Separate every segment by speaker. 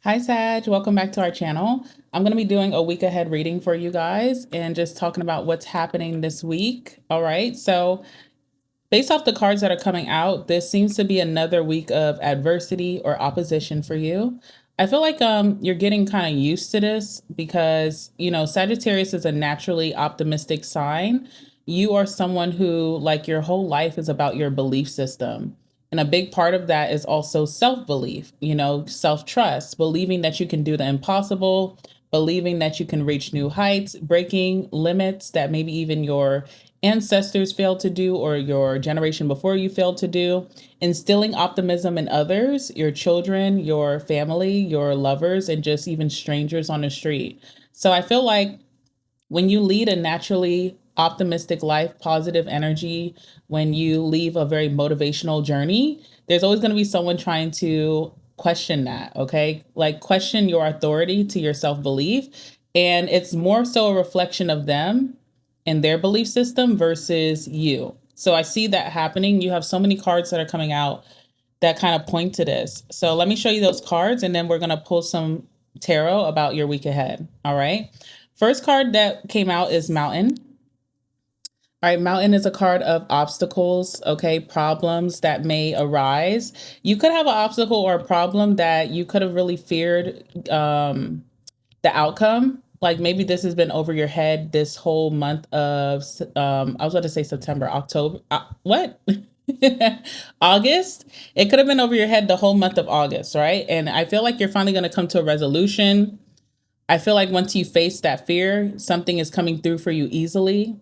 Speaker 1: Hi, Sag. Welcome back to our channel. I'm going to be doing a week ahead reading for you guys and just talking about what's happening this week. All right. So, based off the cards that are coming out, this seems to be another week of adversity or opposition for you. I feel like you're getting kind of used to this because, Sagittarius is a naturally optimistic sign. You are someone who, like, your whole life is about your belief system. And a big part of that is also self belief, self trust, believing that you can do the impossible, believing that you can reach new heights, breaking limits that maybe even your ancestors failed to do or your generation before you failed to do, instilling optimism in others, your children, your family, your lovers, and just even strangers on the street. So I feel like when you lead a naturally optimistic life, positive energy, when you leave a very motivational journey, there's always going to be someone trying to question that, okay? Like question your authority to your self belief. And it's more so a reflection of them and their belief system versus you. So I see that happening. You have so many cards that are coming out that kind of point to this. So let me show you those cards and then we're going to pull some tarot about your week ahead. All right. First card that came out is Mountain. All right, Mountain is a card of obstacles, okay, problems that may arise. You could have an obstacle or a problem that you could have really feared the outcome. Like maybe this has been over your head this whole month of, I was about to say September, October, what? August. It could have been over your head the whole month of August, right? And I feel like you're finally going to come to a resolution. I feel like once you face that fear, something is coming through for you easily.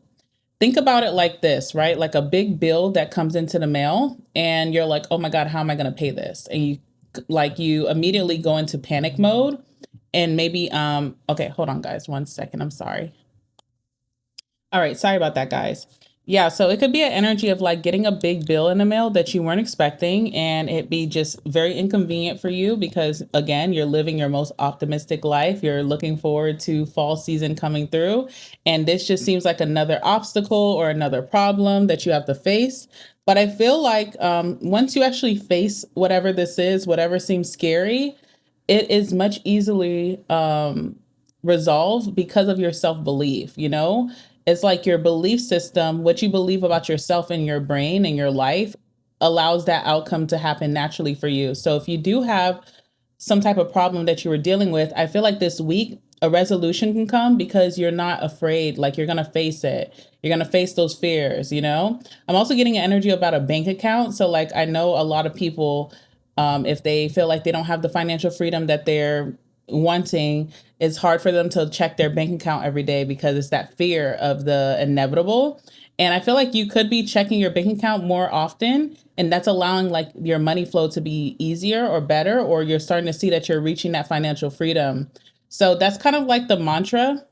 Speaker 1: Think about it like this, right? Like a big bill that comes into the mail and you're like, "Oh my god, how am I going to pay this?" And you immediately go into panic mode and maybe okay, hold on guys, 1 second. I'm sorry. All right, sorry about that, guys. Yeah, so it could be an energy of like getting a big bill in the mail that you weren't expecting, and it be just very inconvenient for you because, again, you're living your most optimistic life. You're looking forward to fall season coming through, and this just seems like another obstacle or another problem that you have to face. But I feel like once you actually face whatever this is, whatever seems scary, it is much easily resolved because of your self belief, It's like your belief system, what you believe about yourself and your brain and your life allows that outcome to happen naturally for you. So if you do have some type of problem that you were dealing with, I feel like this week a resolution can come because you're not afraid. Like you're going to face it. You're going to face those fears. I'm also getting an energy about a bank account. So, like, I know a lot of people, if they feel like they don't have the financial freedom that they're wanting, it's hard for them to check their bank account every day because it's that fear of the inevitable. And I feel like you could be checking your bank account more often, and that's allowing like your money flow to be easier or better, or you're starting to see that you're reaching that financial freedom. So that's kind of like the mantra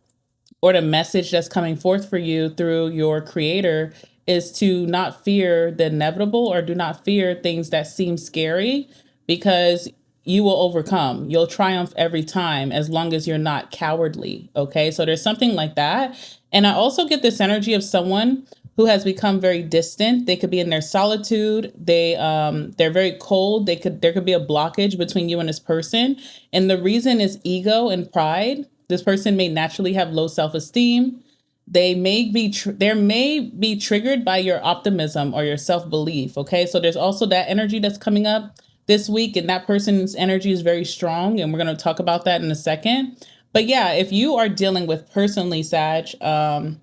Speaker 1: or the message that's coming forth for you through your creator is to not fear the inevitable or do not fear things that seem scary because you will overcome. You'll triumph every time as long as you're not cowardly. Okay. So there's something like that. And I also get this energy of someone who has become very distant. They could be in their solitude. They're very cold. There could be a blockage between you and this person. And the reason is ego and pride. This person may naturally have low self-esteem. They may be triggered by your optimism or your self-belief. Okay. So there's also that energy that's coming up this week, and that person's energy is very strong. And we're going to talk about that in a second. But yeah, if you are dealing with personally, Sag, a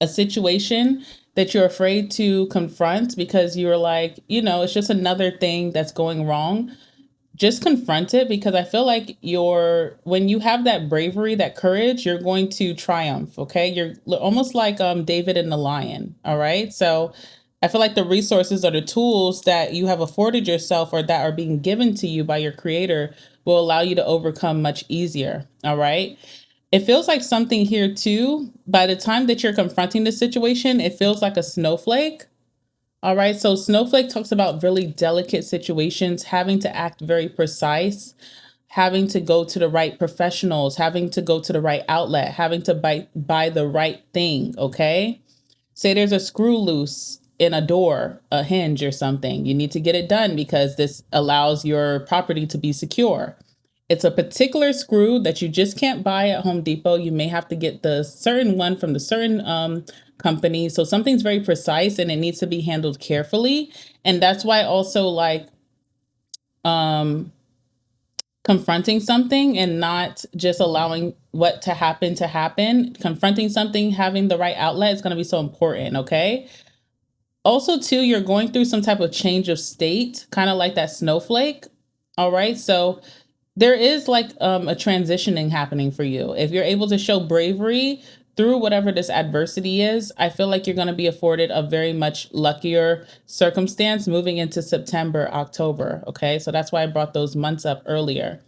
Speaker 1: situation that you're afraid to confront because you're like, it's just another thing that's going wrong, just confront it because I feel like when you have that bravery, that courage, you're going to triumph. Okay. You're almost like David and the lion. All right. So I feel like the resources or the tools that you have afforded yourself or that are being given to you by your creator will allow you to overcome much easier. All right. It feels like something here too. By the time that you're confronting the situation, it feels like a snowflake. All right. So snowflake talks about really delicate situations, having to act very precise, having to go to the right professionals, having to go to the right outlet, having to buy the right thing. Okay. Say there's a screw loose in a door, a hinge or something. You need to get it done because this allows your property to be secure. It's a particular screw that you just can't buy at Home Depot. You may have to get the certain one from the certain company. So something's very precise and it needs to be handled carefully. And that's why also like um, confronting something and not just allowing what to happen, confronting something, having the right outlet is going to be so important. Okay. Also, too, you're going through some type of change of state, kind of like that snowflake. All right. So there is like a transitioning happening for you. If you're able to show bravery through whatever this adversity is, I feel like you're going to be afforded a very much luckier circumstance moving into September, October. Okay. So that's why I brought those months up earlier.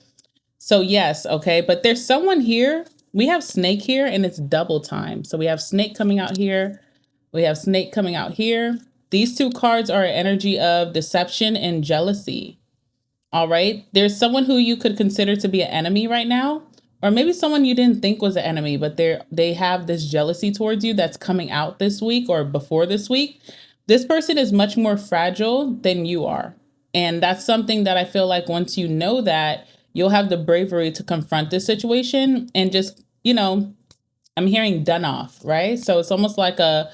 Speaker 1: So, yes. Okay. But there's someone here. We have snake here and it's double time. So we have snake coming out here. We have snake coming out here. These two cards are an energy of deception and jealousy. All right. There's someone who you could consider to be an enemy right now, or maybe someone you didn't think was an enemy, but they have this jealousy towards you that's coming out this week or before this week. This person is much more fragile than you are. And that's something that I feel like once you know that, you'll have the bravery to confront this situation and just, I'm hearing done off, right? So it's almost like a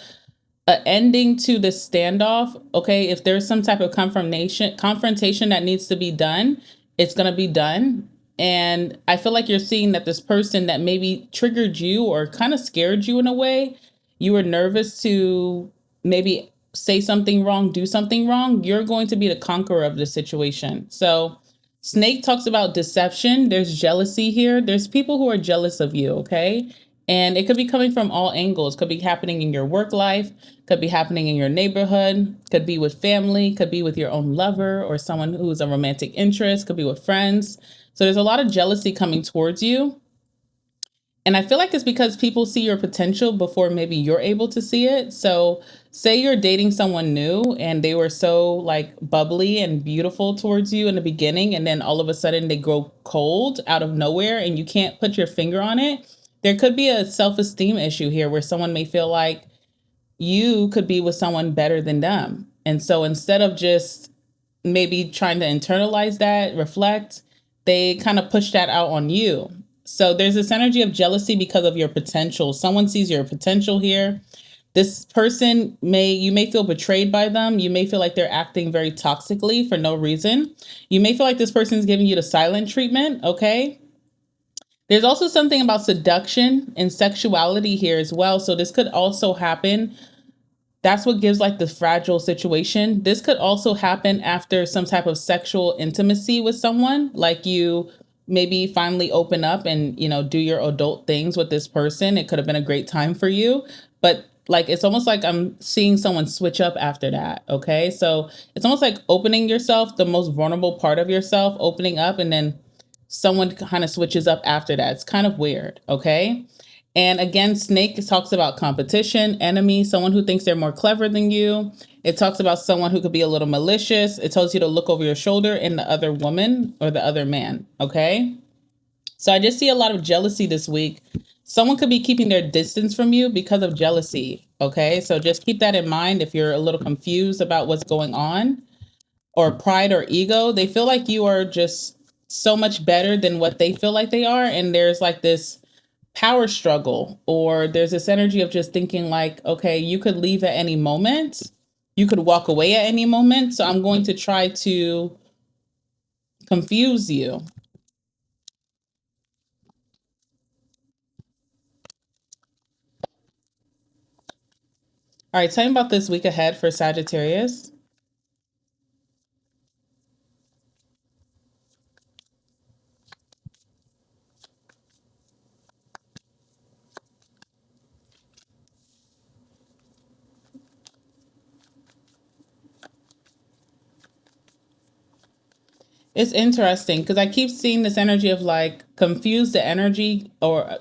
Speaker 1: ending to the standoff. Okay, if there's some type of confrontation that needs to be done, it's going to be done. And I feel like you're seeing that this person that maybe triggered you or kind of scared you in a way, you were nervous to maybe say something wrong, do something wrong, you're going to be the conqueror of the situation. So Snake talks about deception. There's jealousy here. There's people who are jealous of you, okay? And it could be coming from all angles. Could be happening in your work life, could be happening in your neighborhood, could be with family, could be with your own lover or someone who's a romantic interest, could be with friends. So there's a lot of jealousy coming towards you. And I feel like it's because people see your potential before maybe you're able to see it. So, say you're dating someone new and they were so like bubbly and beautiful towards you in the beginning, and then all of a sudden they grow cold out of nowhere and you can't put your finger on it. There could be a self esteem issue here where someone may feel like you could be with someone better than them. And so instead of just maybe trying to internalize that, reflect, they kind of push that out on you. So there's this energy of jealousy because of your potential. Someone sees your potential here. This person you may feel betrayed by them. You may feel like they're acting very toxically for no reason. You may feel like this person's giving you the silent treatment, okay? There's also something about seduction and sexuality here as well. So this could also happen. That's what gives like the fragile situation. This could also happen after some type of sexual intimacy with someone, like you maybe finally open up and, do your adult things with this person. It could have been a great time for you, but like it's almost like I'm seeing someone switch up after that. Okay. So it's almost like opening yourself, the most vulnerable part of yourself, opening up, and then someone kind of switches up after that. It's kind of weird. Okay. And again, Snake talks about competition, enemy, someone who thinks they're more clever than you. It talks about someone who could be a little malicious. It tells you to look over your shoulder in the other woman or the other man. Okay. So I just see a lot of jealousy this week. Someone could be keeping their distance from you because of jealousy. Okay. So just keep that in mind if you're a little confused about what's going on, or pride or ego. They feel like you are just so much better than what they feel like they are. And there's like this power struggle, or there's this energy of just thinking like, okay, you could leave at any moment, you could walk away at any moment, so I'm going to try to confuse you. All right, tell me about this week ahead for Sagittarius. It's interesting because I keep seeing this energy of like confuse the energy, or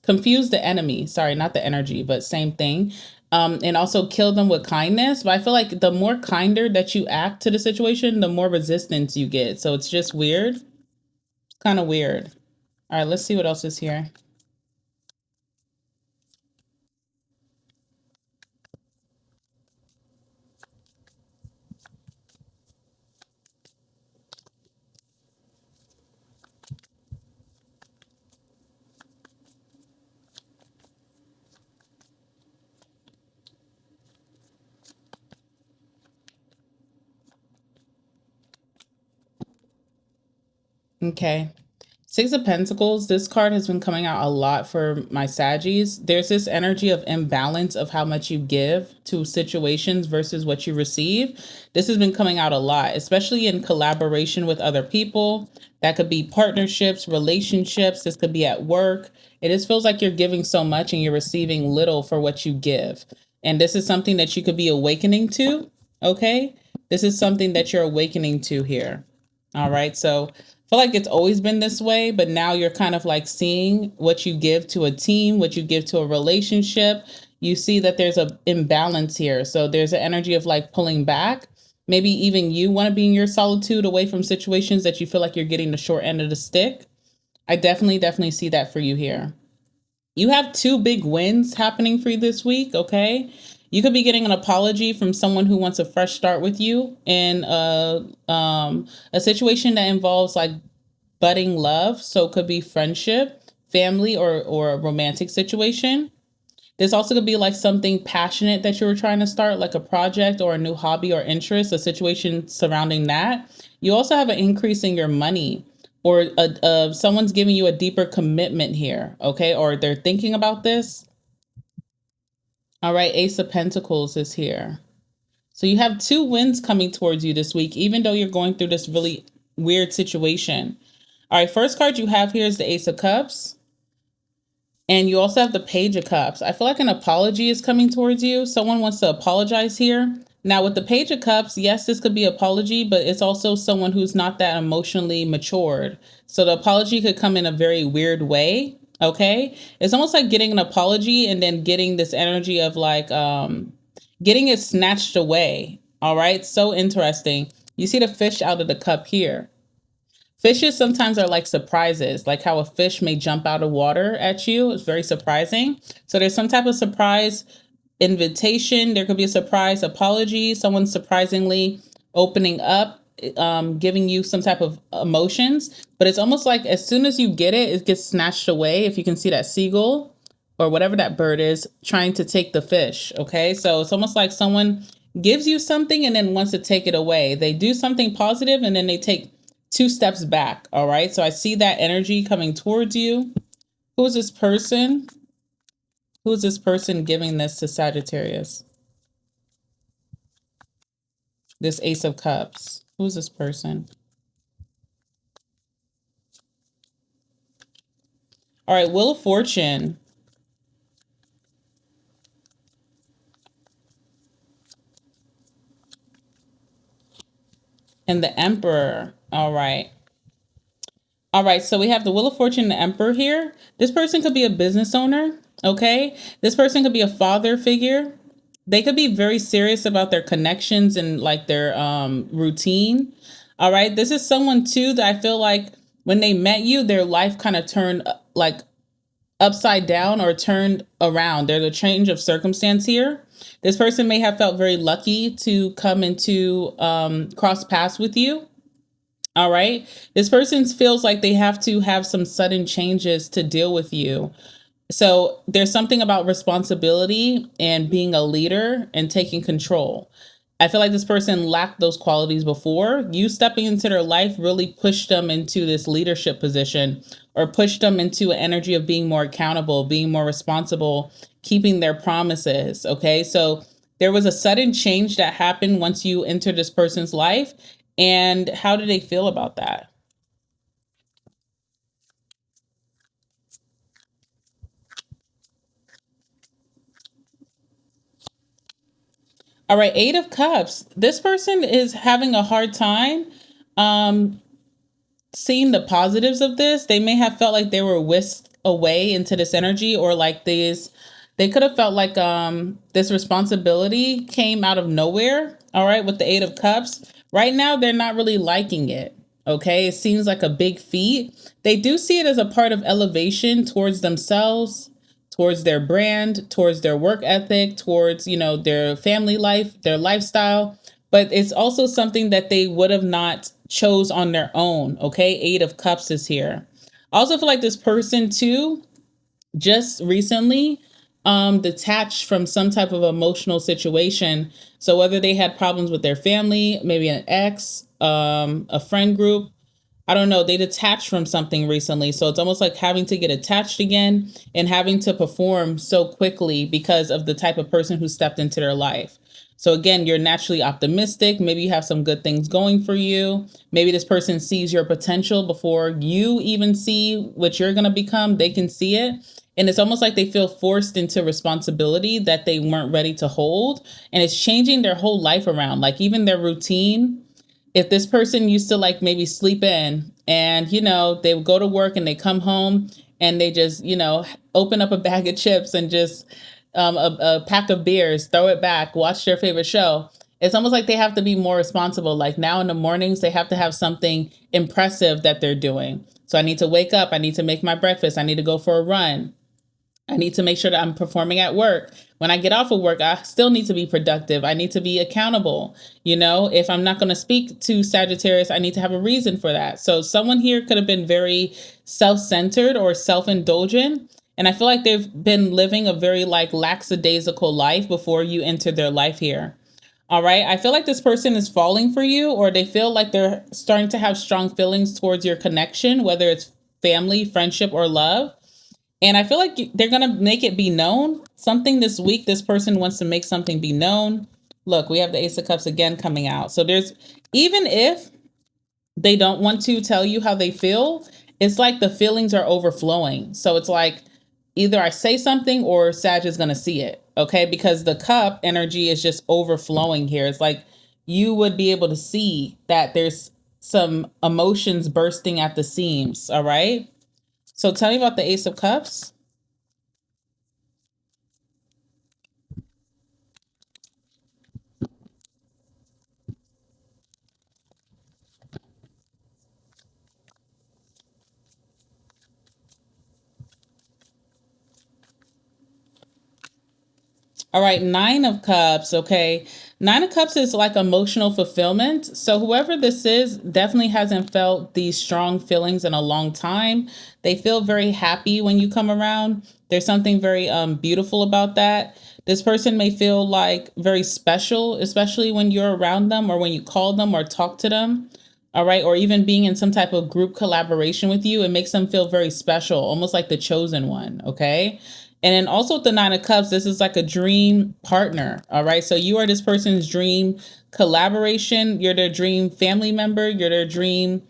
Speaker 1: confuse the enemy. Sorry, not the energy, but same thing. And also kill them with kindness. But I feel like the more kinder that you act to the situation, the more resistance you get. So it's just weird. Kind of weird. All right, let's see what else is here. Okay. Six of Pentacles, this card has been coming out a lot for my Saggies. There's this energy of imbalance of how much you give to situations versus what you receive. This has been coming out a lot, especially in collaboration with other people. That could be partnerships, relationships. This could be at work. It just feels like you're giving so much and you're receiving little for what you give. And this is something that you could be awakening to. Okay. This is something that you're awakening to here. All right. So I feel like it's always been this way, but now you're kind of like seeing what you give to a team, what you give to a relationship. You see that there's a imbalance here. So there's an energy of like pulling back. Maybe even you want to be in your solitude away from situations that you feel like you're getting the short end of the stick. I definitely see that for you here. You have two big wins happening for you this week, okay? You could be getting an apology from someone who wants a fresh start with you in a situation that involves like budding love. So it could be friendship, family, or a romantic situation. This also could be like something passionate that you were trying to start, like a project or a new hobby or interest, a situation surrounding that. You also have an increase in your money, or someone's giving you a deeper commitment here, okay? Or they're thinking about this. All right, Ace of Pentacles is here. So you have two wins coming towards you this week, even though you're going through this really weird situation. All right, first card you have here is the Ace of Cups. And you also have the Page of Cups. I feel like an apology is coming towards you. Someone wants to apologize here. Now, with the Page of Cups, yes, this could be apology, but it's also someone who's not that emotionally matured. So the apology could come in a very weird way, okay? It's almost like getting an apology and then getting this energy of like getting it snatched away, all right? So interesting. You see the fish out of the cup here. Fishes sometimes are like surprises, like how a fish may jump out of water at you. It's very surprising. So there's some type of surprise invitation. There could be a surprise apology. Someone surprisingly opening up, giving you some type of emotions. But it's almost like as soon as you get it, it gets snatched away. If you can see that seagull or whatever that bird is trying to take the fish. Okay. So it's almost like someone gives you something and then wants to take it away. They do something positive and then they take two steps back. All right. So I see that energy coming towards you. Who is this person? Who is this person giving this to Sagittarius? This Ace of Cups. Who's this person? All right. Wheel of Fortune. And the Emperor. All right. All right, so we have the Wheel of Fortune and the Emperor here. This person could be a business owner, okay? This person could be a father figure. They could be very serious about their connections and like their routine. All right, this is someone too that I feel like when they met you, their life kind of turned like upside down or turned around. There's a change of circumstance here. This person may have felt very lucky to come into cross paths with you. All right. This person feels like they have to have some sudden changes to deal with you. So there's something about responsibility and being a leader and taking control. I feel like this person lacked those qualities before. You stepping into their life really pushed them into this leadership position or pushed them into an energy of being more accountable, being more responsible, keeping their promises. Okay. So there was a sudden change that happened once you entered this person's life. And how do they feel about that? All right, Eight of Cups. This person is having a hard time um, seeing the positives of this. They may have felt like they were whisked away into this energy, or like they could have felt like this responsibility came out of nowhere. All right, with the Eight of Cups. Right now, they're not really liking it. Okay, it seems like a big feat. They do see it as a part of elevation towards themselves, towards their brand, towards their work ethic, towards, their family life, their lifestyle. But it's also something that they would have not chose on their own. Okay, Eight of Cups is here. I also feel like this person too just recently detached from some type of emotional situation. So whether they had problems with their family, maybe an ex, a friend group, I don't know, they detached from something recently. So it's almost like having to get attached again and having to perform so quickly because of the type of person who stepped into their life. So again, you're naturally optimistic. Maybe you have some good things going for you. Maybe this person sees your potential before you even see what you're going to become. They can see it. And it's almost like they feel forced into responsibility that they weren't ready to hold. And it's changing their whole life around, like even their routine. If this person used to like maybe sleep in and, they would go to work and they come home and they just, open up a bag of chips and just a pack of beers, throw it back, watch their favorite show. It's almost like they have to be more responsible. Like now in the mornings, they have to have something impressive that they're doing. So I need to wake up. I need to make my breakfast. I need to go for a run. I need to make sure that I'm performing at work. When I get off of work, I still need to be productive. I need to be accountable. If I'm not going to speak to Sagittarius, I need to have a reason for that. So someone here could have been very self-centered or self-indulgent. And I feel like they've been living a very like lackadaisical life before you entered their life here. All right. I feel like this person is falling for you, or they feel like they're starting to have strong feelings towards your connection, whether it's family, friendship, or love. And I feel like they're going to make it be known. Something this week, this person wants to make something be known. Look, we have the Ace of Cups again coming out. So even if they don't want to tell you how they feel, it's like the feelings are overflowing. So it's like either I say something or Sag is going to see it. Okay. Because the cup energy is just overflowing here. It's like you would be able to see that there's some emotions bursting at the seams. All right. So tell me about the Ace of Cups. All right, Nine of Cups. Okay. Nine of Cups is like emotional fulfillment. So, whoever this is definitely hasn't felt these strong feelings in a long time. They feel very happy when you come around. There's something very beautiful about that. This person may feel like very special, especially when you're around them or when you call them or talk to them. All right. Or even being in some type of group collaboration with you, it makes them feel very special, almost like the chosen one. Okay. And then also with the Nine of Cups, this is like a dream partner. All right. So you are this person's dream collaboration. You're their dream family member. You're their dream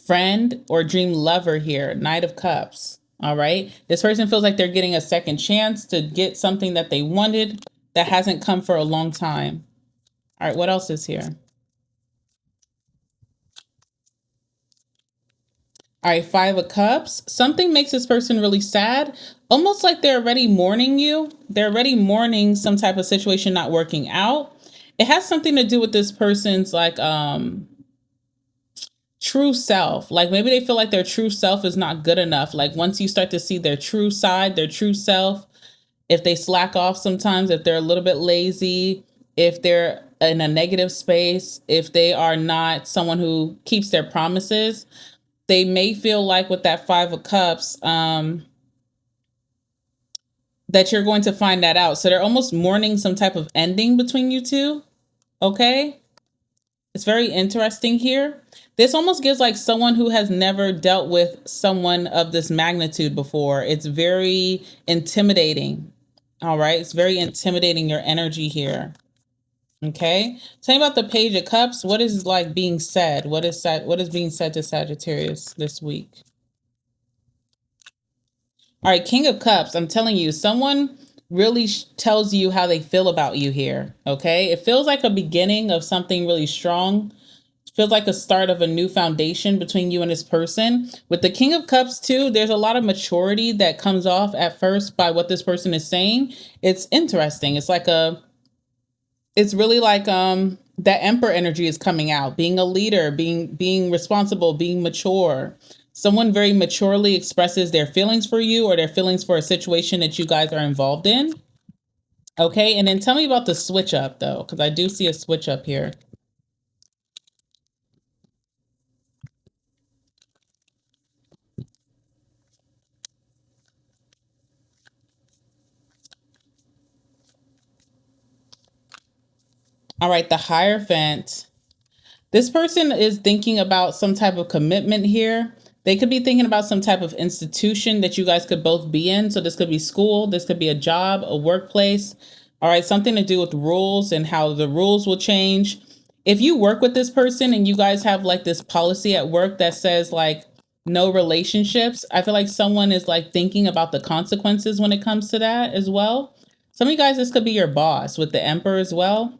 Speaker 1: friend or dream lover here. Knight of Cups. All right. This person feels like they're getting a second chance to get something that they wanted that hasn't come for a long time. All right. What else is here? All right, Five of Cups. Something makes this person really sad, almost like they're already mourning you. They're already mourning some type of situation not working out. It has something to do with this person's like true self. Like maybe they feel like their true self is not good enough. Like once you start to see their true side, their true self, if they slack off sometimes, if they're a little bit lazy, if they're in a negative space, if they are not someone who keeps their promises, they may feel like with that Five of Cups, that you're going to find that out. So they're almost mourning some type of ending between you two. Okay. It's very interesting here. This almost gives like someone who has never dealt with someone of this magnitude before. It's very intimidating. All right. It's very intimidating, your energy here. Okay. Tell me about the Page of Cups. What is like being said? What is being said to Sagittarius this week? All right, King of Cups. I'm telling you, someone really tells you how they feel about you here. Okay. It feels like a beginning of something really strong. It feels like a start of a new foundation between you and this person. With the King of Cups, too, there's a lot of maturity that comes off at first by what this person is saying. It's interesting. It's really like that Emperor energy is coming out, being a leader, being responsible, being mature. Someone very maturely expresses their feelings for you or their feelings for a situation that you guys are involved in. Okay, and then tell me about the switch up though, because I do see a switch up here. All right, the Hierophant. This person is thinking about some type of commitment here. They could be thinking about some type of institution that you guys could both be in. So this could be school, this could be a job, a workplace. All right, something to do with rules and how the rules will change. If you work with this person and you guys have like this policy at work that says like no relationships, I feel like someone is like thinking about the consequences when it comes to that as well. Some of you guys, this could be your boss with the Emperor as well.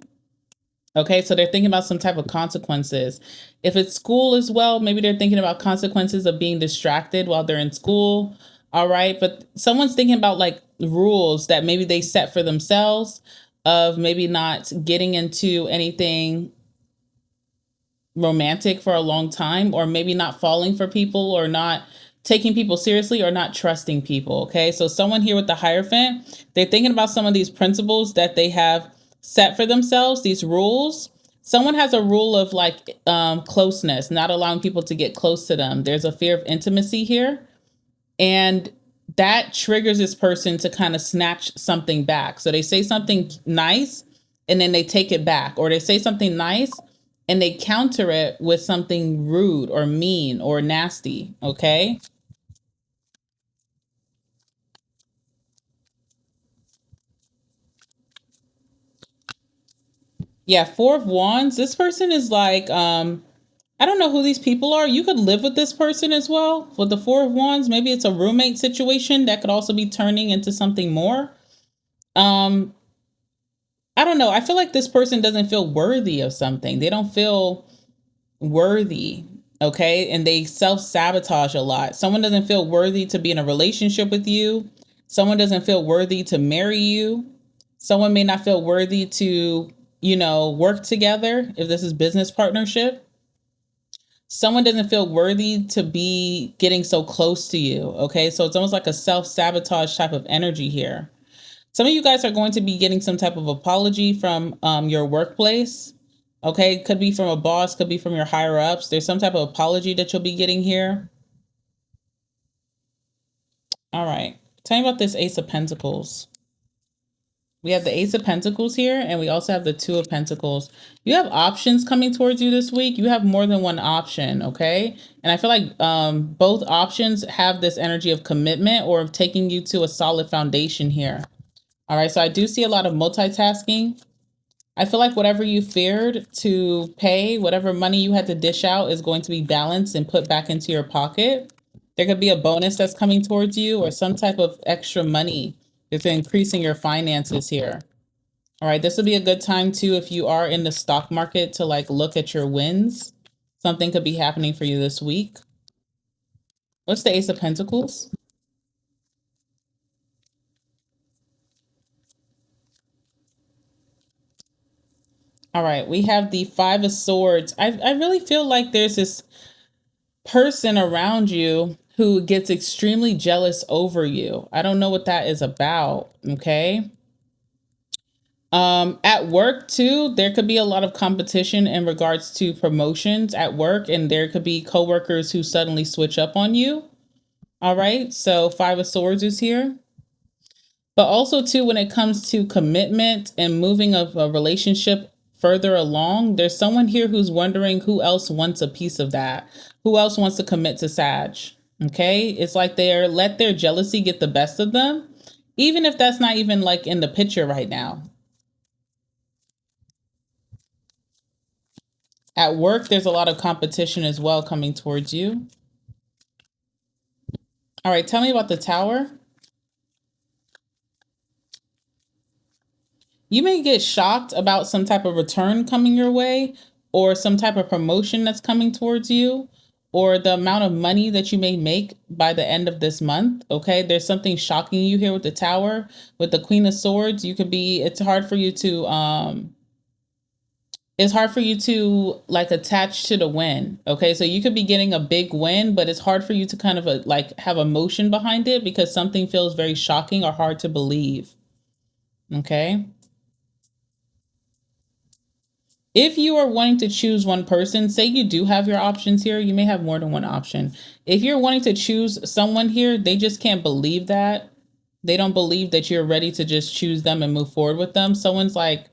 Speaker 1: Okay, so they're thinking about some type of consequences. If it's school as well, maybe they're thinking about consequences of being distracted while they're in school. All right, but someone's thinking about like rules that maybe they set for themselves of maybe not getting into anything romantic for a long time, or maybe not falling for people, or not taking people seriously, or not trusting people. Okay, so someone here with the Hierophant, they're thinking about some of these principles that they have set for themselves, these rules. Someone has a rule of like closeness, not allowing people to get close to them. There's a fear of intimacy here, and that triggers this person to kind of snatch something back. So they say something nice and then they take it back, or they say something nice and they counter it with something rude or mean or nasty. Okay. Yeah, Four of Wands. This person is like, I don't know who these people are. You could live with this person as well. With the Four of Wands, maybe it's a roommate situation that could also be turning into something more. Um, I don't know. I feel like this person doesn't feel worthy of something. They don't feel worthy. Okay. And they self sabotage a lot. Someone doesn't feel worthy to be in a relationship with you. Someone doesn't feel worthy to marry you. Someone may not feel worthy to, work together if this is business partnership. Someone doesn't feel worthy to be getting so close to you. Okay. So it's almost like a self sabotage type of energy here. Some of you guys are going to be getting some type of apology from your workplace. Okay. Could be from a boss, could be from your higher ups. There's some type of apology that you'll be getting here. All right. Tell me about this Ace of Pentacles. We have the Ace of Pentacles here, and we also have the Two of Pentacles. You have options coming towards you this week. You have more than one option, okay? And I feel like both options have this energy of commitment or of taking you to a solid foundation here. All right, so I do see a lot of multitasking. I feel like whatever you feared to pay, whatever money you had to dish out is going to be balanced and put back into your pocket. There could be a bonus that's coming towards you, or some type of extra money that's increasing your finances here. All right, this would be a good time too if you are in the stock market to like look at your wins. Something could be happening for you this week. What's the Ace of Pentacles? All right, we have the Five of Swords. I really feel like there's this person around you who gets extremely jealous over you. I don't know what that is about, okay? At work too, there could be a lot of competition in regards to promotions at work, and there could be coworkers who suddenly switch up on you. All right, so Five of Swords is here. But also too, when it comes to commitment and moving of a relationship further along, there's someone here who's wondering who else wants a piece of that. Who else wants to commit to Sag? Okay, it's like they're let their jealousy get the best of them, even if that's not even like in the picture right now. At work, there's a lot of competition as well coming towards you. All right, tell me about the Tower. You may get shocked about some type of return coming your way, or some type of promotion that's coming towards you, or the amount of money that you may make by the end of this month. Okay, there's something shocking you here with the Tower. With the Queen of Swords, it's hard for you to like attach to the win. Okay, so you could be getting a big win, but it's hard for you to kind of like have emotion behind it because something feels very shocking or hard to believe. Okay. If you are wanting to choose one person, say you do have your options here, you may have more than one option. If you're wanting to choose someone here, they just can't believe that. They don't believe that you're ready to just choose them and move forward with them. Someone's like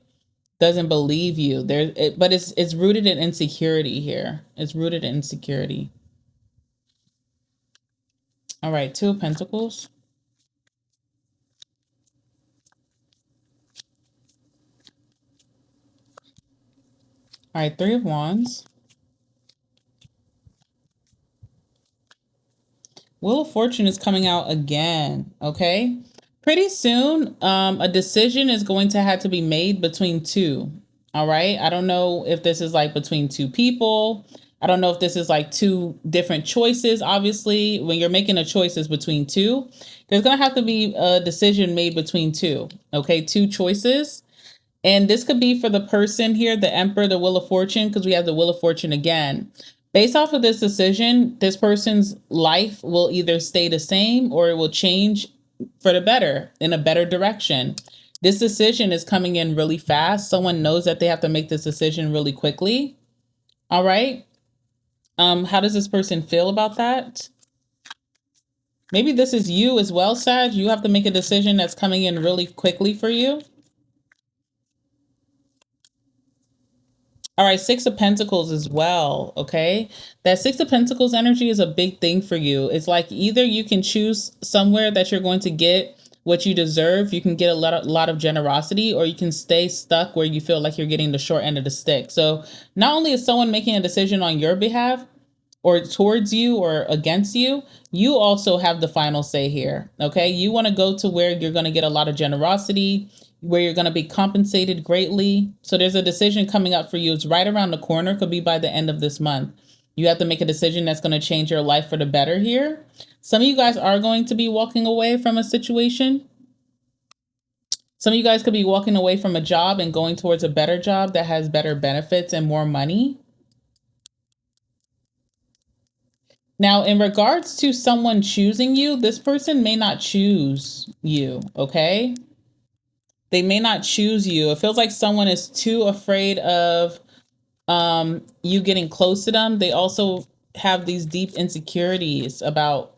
Speaker 1: doesn't believe you. But it's rooted in insecurity here. It's rooted in insecurity. All right, Two of Pentacles. All right, Three of Wands. Wheel of Fortune is coming out again, okay? Pretty soon, a decision is going to have to be made between two, all right? I don't know if this is like between two people. I don't know if this is like two different choices. Obviously, when you're making a choice is between two, there's going to have to be a decision made between two, okay? Two choices. And this could be for the person here, the Emperor, the Wheel of Fortune, because we have the Wheel of Fortune again. Based off of this decision, this person's life will either stay the same or it will change for the better, in a better direction. This decision is coming in really fast. Someone knows that they have to make this decision really quickly. All right. How does this person feel about that? Maybe this is you as well, Sag. You have to make a decision that's coming in really quickly for you. All right, Six of Pentacles as well, okay? That Six of Pentacles energy is a big thing for you. It's like either you can choose somewhere that you're going to get what you deserve, you can get a lot of generosity, or you can stay stuck where you feel like you're getting the short end of the stick. So not only is someone making a decision on your behalf, or towards you or against you, you also have the final say here. Okay. You want to go to where you're going to get a lot of generosity, where you're going to be compensated greatly. So there's a decision coming up for you. It's right around the corner, could be by the end of this month. You have to make a decision that's going to change your life for the better here. Some of you guys are going to be walking away from a situation. Some of you guys could be walking away from a job and going towards a better job that has better benefits and more money. Now, in regards to someone choosing you, this person may not choose you, okay? They may not choose you. It feels like someone is too afraid of you getting close to them. They also have these deep insecurities about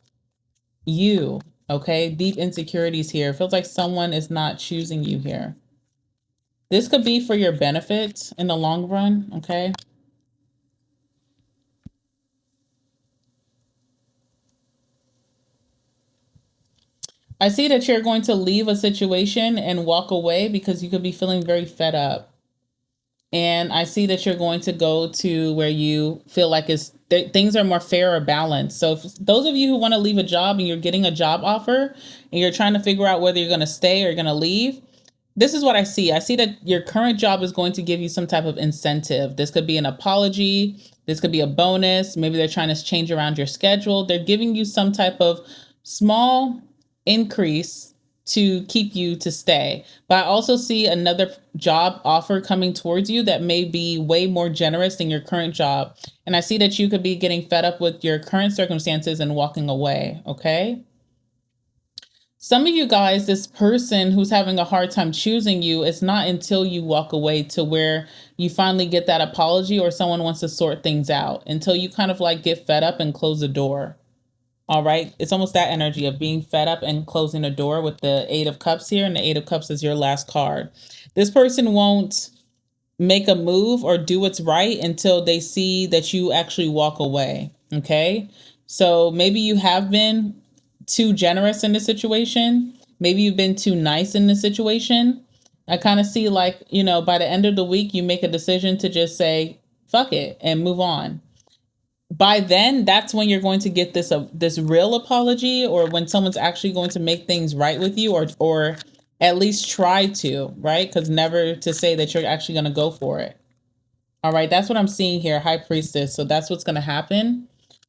Speaker 1: you, okay? Deep insecurities here. It feels like someone is not choosing you here. This could be for your benefit in the long run, okay? I see that you're going to leave a situation and walk away because you could be feeling very fed up. And I see that you're going to go to where you feel like things are more fair or balanced. So if those of you who want to leave a job and you're getting a job offer and you're trying to figure out whether you're going to stay or you're going to leave, this is what I see. I see that your current job is going to give you some type of incentive. This could be an apology. This could be a bonus. Maybe they're trying to change around your schedule. They're giving you some type of small increase to keep you to stay. But I also see another job offer coming towards you that may be way more generous than your current job. And I see that you could be getting fed up with your current circumstances and walking away, okay? Some of you guys, this person who's having a hard time choosing you, it's not until you walk away to where you finally get that apology or someone wants to sort things out, until you kind of like get fed up and close the door. All right. It's almost that energy of being fed up and closing a door with the Eight of Cups here. And the Eight of Cups is your last card. This person won't make a move or do what's right until they see that you actually walk away. Okay. So maybe you have been too generous in this situation. Maybe you've been too nice in this situation. I kind of see like, by the end of the week, you make a decision to just say, fuck it and move on. By then, that's when you're going to get this real apology, or when someone's actually going to make things right with you, or at least try to, right? Because never to say that you're actually going to go for it. All right, that's what I'm seeing here, High Priestess. So that's what's going to happen.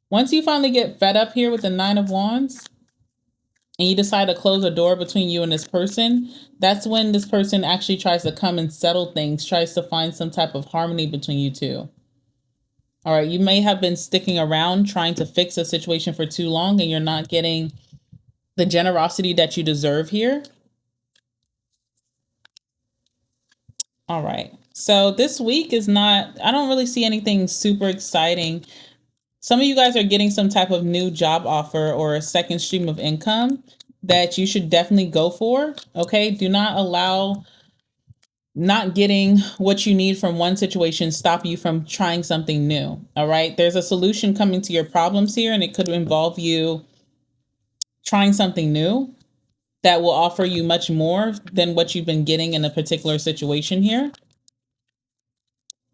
Speaker 1: Once you finally get fed up here with the Nine of Wands and you decide to close a door between you and this person, that's when this person actually tries to come and settle things, tries to find some type of harmony between you two. All right, you may have been sticking around trying to fix a situation for too long and you're not getting the generosity that you deserve here. All right, so this week is I don't really see anything super exciting. Some of you guys are getting some type of new job offer or a second stream of income that you should definitely go for, okay? Do not allow not getting what you need from one situation stop you from trying something new. All right. There's a solution coming to your problems here, and it could involve you trying something new that will offer you much more than what you've been getting in a particular situation here.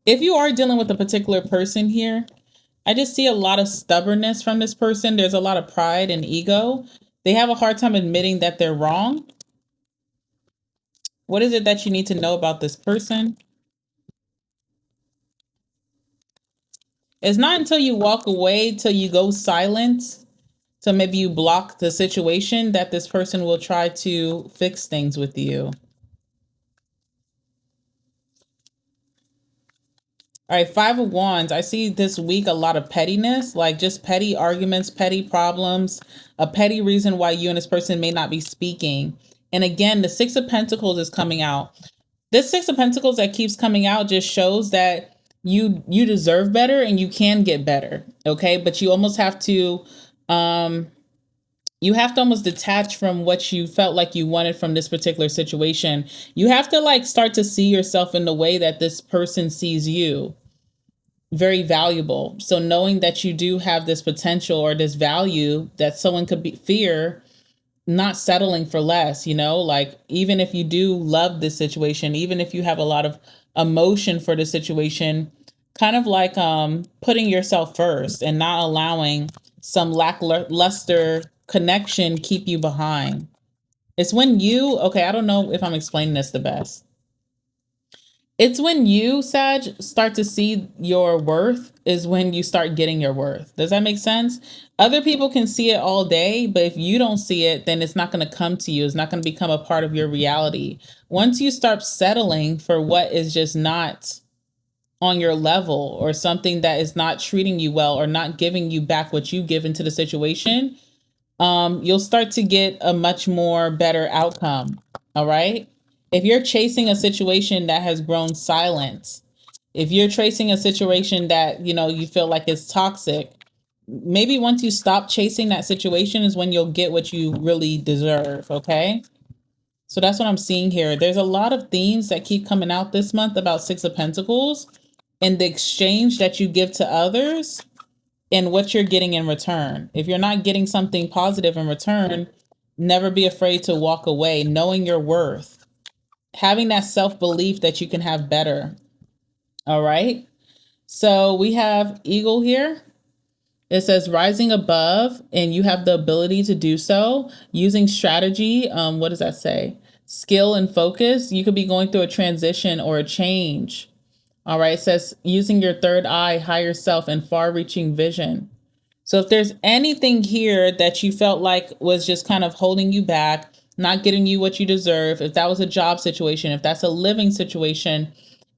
Speaker 1: If you are dealing with a particular person here, I just see a lot of stubbornness from this person. There's a lot of pride and ego. They have a hard time admitting that they're wrong. What is it that you need to know about this person? It's not until you walk away, till you go silent, till maybe you block the situation, that this person will try to fix things with you. All right, Five of Wands. I see this week a lot of pettiness, like just petty arguments, petty problems, a petty reason why you and this person may not be speaking. And again, the Six of Pentacles is coming out. This Six of Pentacles that keeps coming out just shows that you deserve better and you can get better. Okay, but you almost have to you have to almost detach from what you felt like you wanted from this particular situation. You have to like start to see yourself in the way that this person sees you. Very valuable. So knowing that you do have this potential or this value that someone could be fear, not settling for less, like even if you do love this situation, even if you have a lot of emotion for the situation, kind of like putting yourself first and not allowing some lackluster connection keep you behind. It's when okay, I don't know if I'm explaining this the best. It's when you, Sag, start to see your worth is when you start getting your worth. Does that make sense? Other people can see it all day, but if you don't see it, then it's not going to come to you. It's not going to become a part of your reality. Once you start settling for what is just not on your level or something that is not treating you well or not giving you back what you give into the situation, you'll start to get a much more better outcome. All right. If you're chasing a situation that has grown silent, if you're chasing a situation that, you feel like is toxic, maybe once you stop chasing that situation is when you'll get what you really deserve. Okay. So that's what I'm seeing here. There's a lot of themes that keep coming out this month about Six of Pentacles and the exchange that you give to others and what you're getting in return. If you're not getting something positive in return, never be afraid to walk away, knowing your worth, having that self-belief that you can have better. All right. So we have Eagle here. It says rising above, and you have the ability to do so using strategy. What does that say? Skill and focus. You could be going through a transition or a change. All right. It says using your third eye, higher self, and far-reaching vision. So if there's anything here that you felt like was just kind of holding you back, not getting you what you deserve, if that was a job situation, if that's a living situation,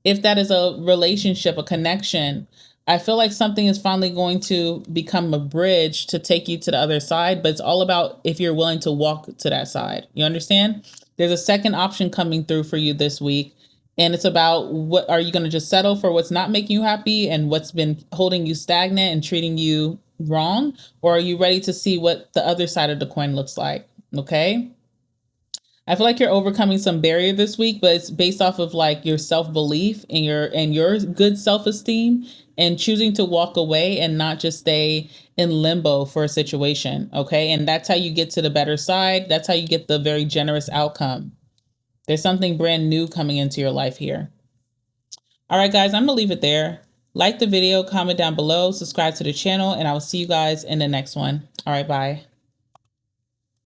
Speaker 1: if that is a relationship, a connection, I feel like something is finally going to become a bridge to take you to the other side. But it's all about if you're willing to walk to that side. You understand? There's a second option coming through for you this week. And it's about what are you going to just settle for what's not making you happy and what's been holding you stagnant and treating you wrong? Or are you ready to see what the other side of the coin looks like? Okay. I feel like you're overcoming some barrier this week, but it's based off of like your self-belief and your good self-esteem and choosing to walk away and not just stay in limbo for a situation. Okay. And that's how you get to the better side. That's how you get the very generous outcome. There's something brand new coming into your life here. All right, guys, I'm going to leave it there. Like the video, comment down below, subscribe to the channel, and I will see you guys in the next one. All right, bye.